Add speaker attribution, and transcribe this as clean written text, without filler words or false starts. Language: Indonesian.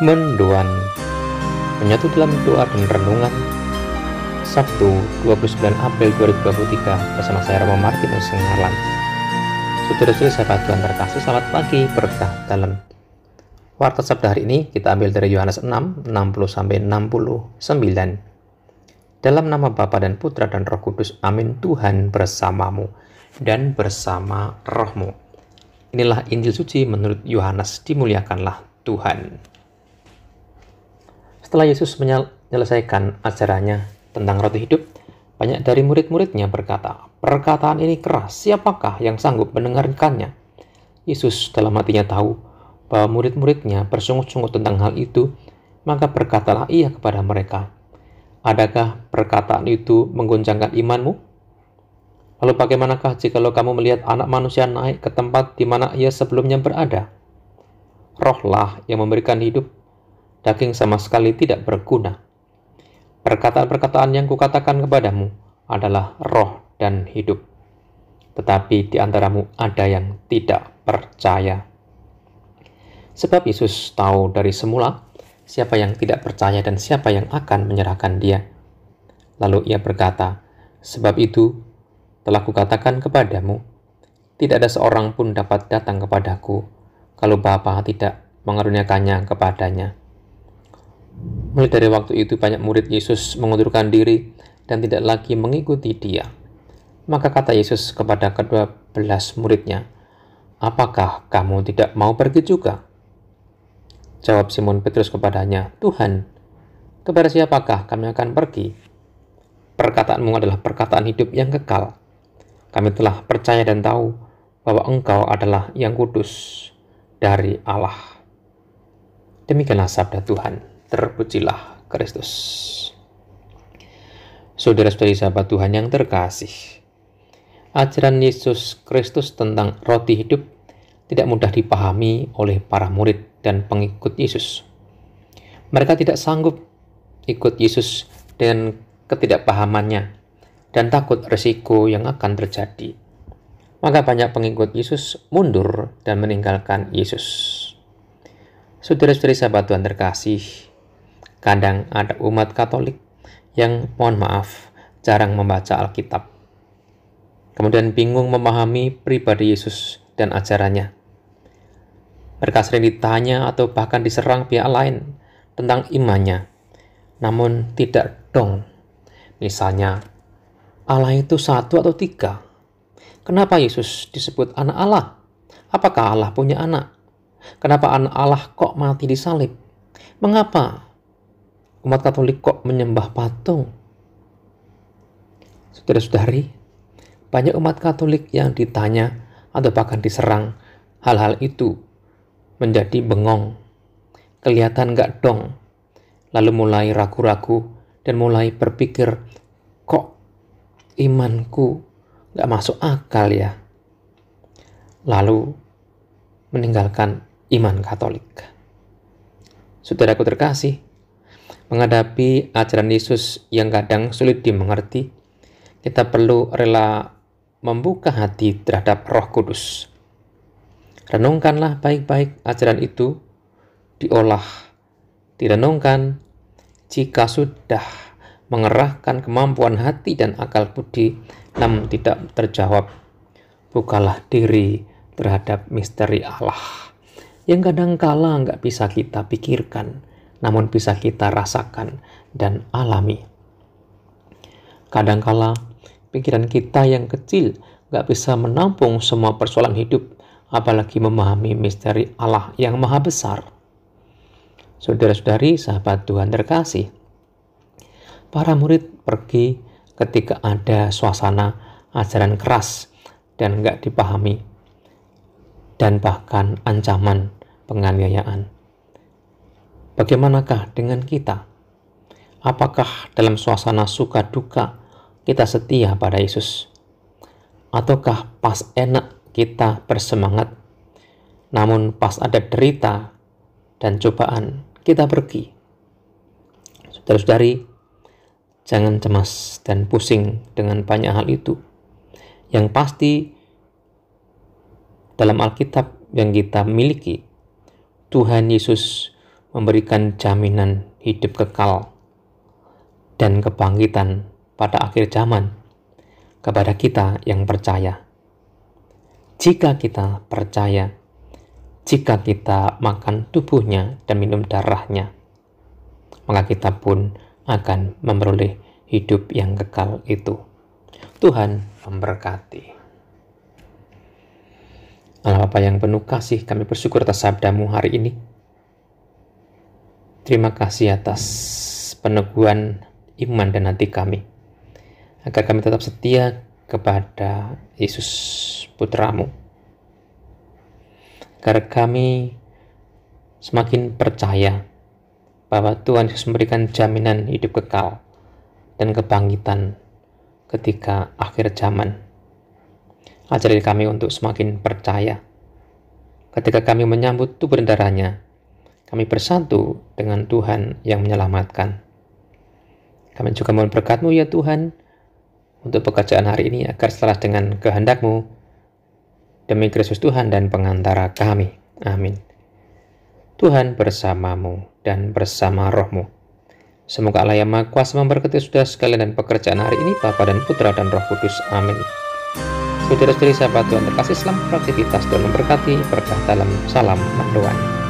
Speaker 1: Mendoan menyatu dalam doa dan renungan Sabtu 29 April 2023 bersama saya Romo Martinus Sengalan. Saudara-saudara sahabat Tuhan terkasih, selamat pagi, berkah dalam. Warta sabda hari ini kita ambil dari Yohanes 6, 60-69. Dalam nama Bapa dan Putra dan Roh Kudus, amin. Tuhan bersamamu dan bersama rohmu. Inilah Injil suci menurut Yohanes, dimuliakanlah Tuhan. Setelah Yesus menyelesaikan ajarannya tentang roti hidup, banyak dari murid-muridnya berkata, "Perkataan ini keras, siapakah yang sanggup mendengarkannya?" Yesus dalam hatinya tahu bahwa murid-muridnya bersungut-sungut tentang hal itu, maka berkatalah ia kepada mereka, "Adakah perkataan itu menggoncangkan imanmu? Lalu bagaimanakah jikalau kamu melihat anak manusia naik ke tempat di mana ia sebelumnya berada? Rohlah yang memberikan hidup, daging sama sekali tidak berguna. Perkataan-perkataan yang kukatakan kepadamu adalah roh dan hidup. Tetapi di antaramu ada yang tidak percaya." Sebab Yesus tahu dari semula siapa yang tidak percaya dan siapa yang akan menyerahkan dia. Lalu ia berkata, "Sebab itu telah kukatakan kepadamu, tidak ada seorang pun dapat datang kepadaku kalau Bapa tidak mengaruniakannya kepadanya." Mulai dari waktu itu banyak murid Yesus mengundurkan diri dan tidak lagi mengikuti dia. Maka kata Yesus kepada ke-12 muridnya, "Apakah kamu tidak mau pergi juga?" Jawab Simon Petrus kepadanya, "Tuhan, kepada siapakah kami akan pergi? Perkataanmu adalah perkataan hidup yang kekal. Kami telah percaya dan tahu bahwa Engkau adalah yang kudus dari Allah." Demikianlah sabda Tuhan. Terpujilah Kristus. Saudara-saudari sahabat Tuhan yang terkasih, ajaran Yesus Kristus tentang roti hidup tidak mudah dipahami oleh para murid dan pengikut Yesus. Mereka tidak sanggup ikut Yesus dengan ketidakpahamannya dan takut risiko yang akan terjadi. Maka banyak pengikut Yesus mundur dan meninggalkan Yesus. Saudara-saudari sahabat Tuhan terkasih, kadang ada umat Katolik yang, mohon maaf, jarang membaca Alkitab. Kemudian bingung memahami pribadi Yesus dan ajarannya. Mereka sering ditanya atau bahkan diserang pihak lain tentang imannya, namun tidak dong. Misalnya, Allah itu satu atau tiga? Kenapa Yesus disebut anak Allah? Apakah Allah punya anak? Kenapa anak Allah kok mati disalib? Mengapa umat Katolik kok menyembah patung? Saudara-saudari, banyak umat Katolik yang ditanya atau bahkan diserang hal-hal itu menjadi bengong, kelihatan gak dong, lalu mulai ragu-ragu dan mulai berpikir, kok imanku gak masuk akal ya? Lalu meninggalkan iman Katolik. Saudaraku terkasih, menghadapi ajaran Yesus yang kadang sulit dimengerti, kita perlu rela membuka hati terhadap Roh Kudus. Renungkanlah baik-baik ajaran itu, diolah, direnungkan. Jika sudah mengerahkan kemampuan hati dan akal budi, namun tidak terjawab, bukalah diri terhadap misteri Allah yang kadang-kala nggak bisa kita pikirkan, namun bisa kita rasakan dan alami. Kadangkala pikiran kita yang kecil gak bisa menampung semua persoalan hidup, apalagi memahami misteri Allah yang maha besar. Saudara-saudari sahabat Tuhan terkasih, para murid pergi ketika ada suasana ajaran keras dan gak dipahami, dan bahkan ancaman penganiayaan. Bagaimanakah dengan kita? Apakah dalam suasana suka duka kita setia pada Yesus? Ataukah pas enak kita bersemangat, namun pas ada derita dan cobaan kita pergi? Saudara-saudari, jangan cemas dan pusing dengan banyak hal itu. Yang pasti dalam Alkitab yang kita miliki, Tuhan Yesus memberikan jaminan hidup kekal dan kebangkitan pada akhir zaman kepada kita yang percaya. Jika kita percaya, jika kita makan tubuhnya dan minum darahnya, maka kita pun akan memperoleh hidup yang kekal itu. Tuhan memberkati. Allah Bapa yang penuh kasih, kami bersyukur atas sabda-Mu hari ini. Terima kasih atas peneguhan iman dan hati kami, agar kami tetap setia kepada Yesus Putra-Mu, agar kami semakin percaya bahwa Tuhan Yesus memberikan jaminan hidup kekal dan kebangkitan ketika akhir zaman. Ajari kami untuk semakin percaya ketika kami menyambut tubuh dan darahnya, kami bersatu dengan Tuhan yang menyelamatkan. Kami juga mohon berkat-Mu ya Tuhan untuk pekerjaan hari ini, agar selaras dengan kehendak-Mu, demi Kristus Tuhan dan pengantara kami. Amin. Tuhan bersamamu dan bersama roh-Mu. Semoga Allah yang Maha Kuasa memberkati saudara sekalian dan pekerjaan hari ini, Bapa dan Putra dan Roh Kudus. Amin. Saudara-saudari sahabat Tuhan terkasih, selamat beraktivitas, Tuhan memberkati, berkah dalam salam Tuhan.